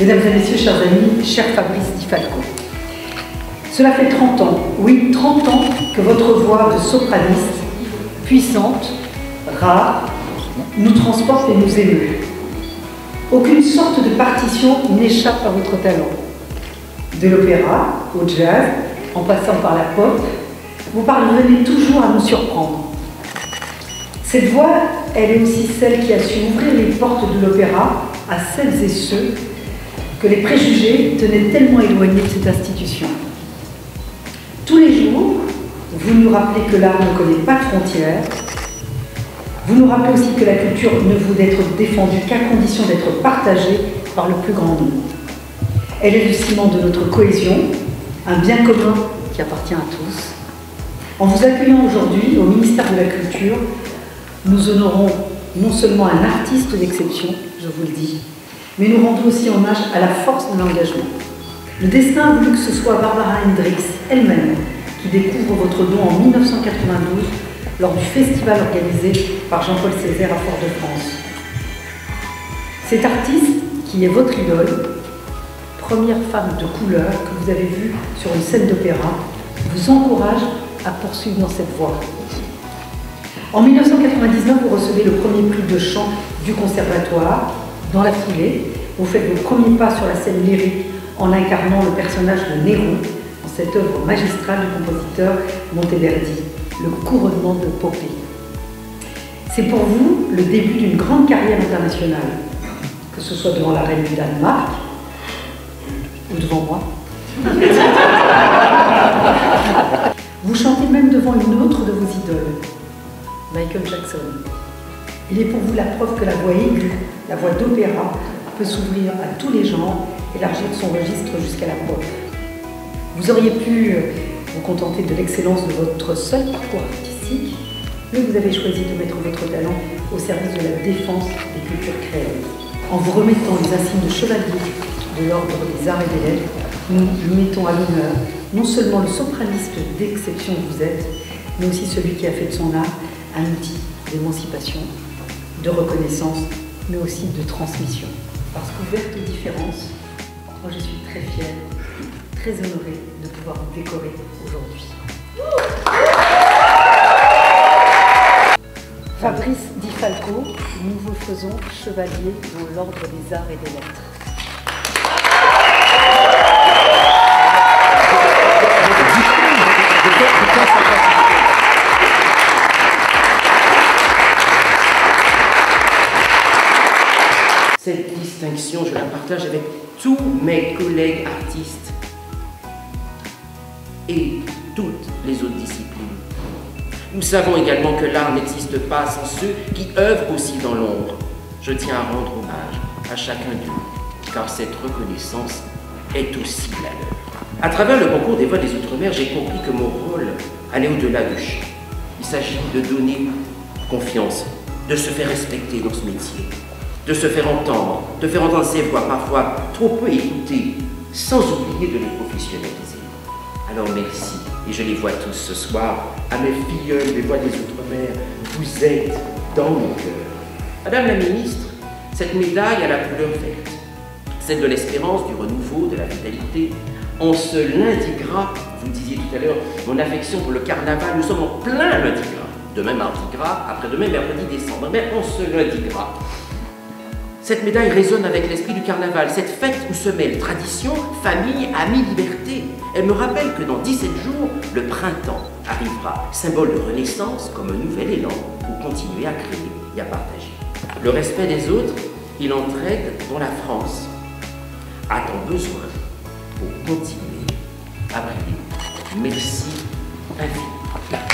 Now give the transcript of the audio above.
Mesdames et messieurs, chers amis, cher Fabrice Di Falco, cela fait 30 ans, oui, 30 ans que votre voix de sopraniste, puissante, rare, nous transporte et nous émeut. Aucune sorte de partition n'échappe à votre talent. De l'opéra au jazz, en passant par la pop, vous parvenez toujours à nous surprendre. Cette voix, elle est aussi celle qui a su ouvrir les portes de l'opéra à celles et ceux que les préjugés tenaient tellement éloignés de cette institution. Tous les jours, vous nous rappelez que l'art ne connaît pas de frontières. Vous nous rappelez aussi que la culture ne vaut d'être défendue qu'à condition d'être partagée par le plus grand nombre. Elle est le ciment de notre cohésion, un bien commun qui appartient à tous. En vous accueillant aujourd'hui au ministère de la Culture, nous honorons non seulement un artiste d'exception, je vous le dis, mais nous rendons aussi hommage à la force de l'engagement. Le destin a voulu que ce soit Barbara Hendricks elle-même qui découvre votre don en 1992 lors du festival organisé par Jean-Paul Césaire à Fort-de-France. Cet artiste, qui est votre idole, première femme de couleur que vous avez vue sur une scène d'opéra, vous encourage à poursuivre dans cette voie. En 1999, vous recevez le premier prix de chant du conservatoire. Dans la foulée, vous faites vos premiers pas sur la scène lyrique en incarnant le personnage de Néron dans cette œuvre magistrale du compositeur Monteverdi, Le couronnement de Poppée. C'est pour vous le début d'une grande carrière internationale, que ce soit devant la reine du Danemark ou devant moi. Vous chantez même devant une autre de vos idoles, Michael Jackson. Il est pour vous la preuve que la voix aiguë, la voix d'opéra, peut s'ouvrir à tous les genres, élargir son registre jusqu'à la pop. Vous auriez pu vous contenter de l'excellence de votre seul parcours artistique, mais vous avez choisi de mettre votre talent au service de la défense des cultures créoles. En vous remettant les insignes de chevalier de l'ordre des arts et des lettres, nous mettons à l'honneur non seulement le sopraniste d'exception que vous êtes, mais aussi celui qui a fait de son art un outil d'émancipation, de reconnaissance, mais aussi de transmission. Parce qu'ouverte aux différences, moi je suis très fière, très honorée de pouvoir vous décorer aujourd'hui. Fabrice Di Falco, nous vous faisons chevalier dans l'ordre des arts et des lettres. Cette distinction, je la partage avec tous mes collègues artistes et toutes les autres disciplines. Nous savons également que l'art n'existe pas sans ceux qui œuvrent aussi dans l'ombre. Je tiens à rendre hommage à chacun d'eux, car cette reconnaissance est aussi la leur. À travers le concours des voix des Outre-mer, j'ai compris que mon rôle allait au-delà du chant. Il s'agit de donner confiance, de se faire respecter dans ce métier, de se faire entendre ces voix parfois trop peu écoutées, sans oublier de les professionnaliser. Alors merci, et je les vois tous ce soir, à mes filleuls des voix des Outre-mer, vous êtes dans mon cœur. Madame la ministre, cette médaille a la couleur verte, celle de l'espérance, du renouveau, de la vitalité. On se lundi gras, vous disiez tout à l'heure, mon affection pour le carnaval, nous sommes en plein lundi gras. Demain mardi gras, après-demain mercredi décembre, mais on se lundi gras. Cette médaille résonne avec l'esprit du carnaval, cette fête où se mêlent tradition, famille, amis, liberté. Elle me rappelle que dans 17 jours, le printemps arrivera, symbole de renaissance comme un nouvel élan pour continuer à créer et à partager. Le respect des autres et l'entraide dont la France a tant besoin pour continuer à briller. Merci infiniment.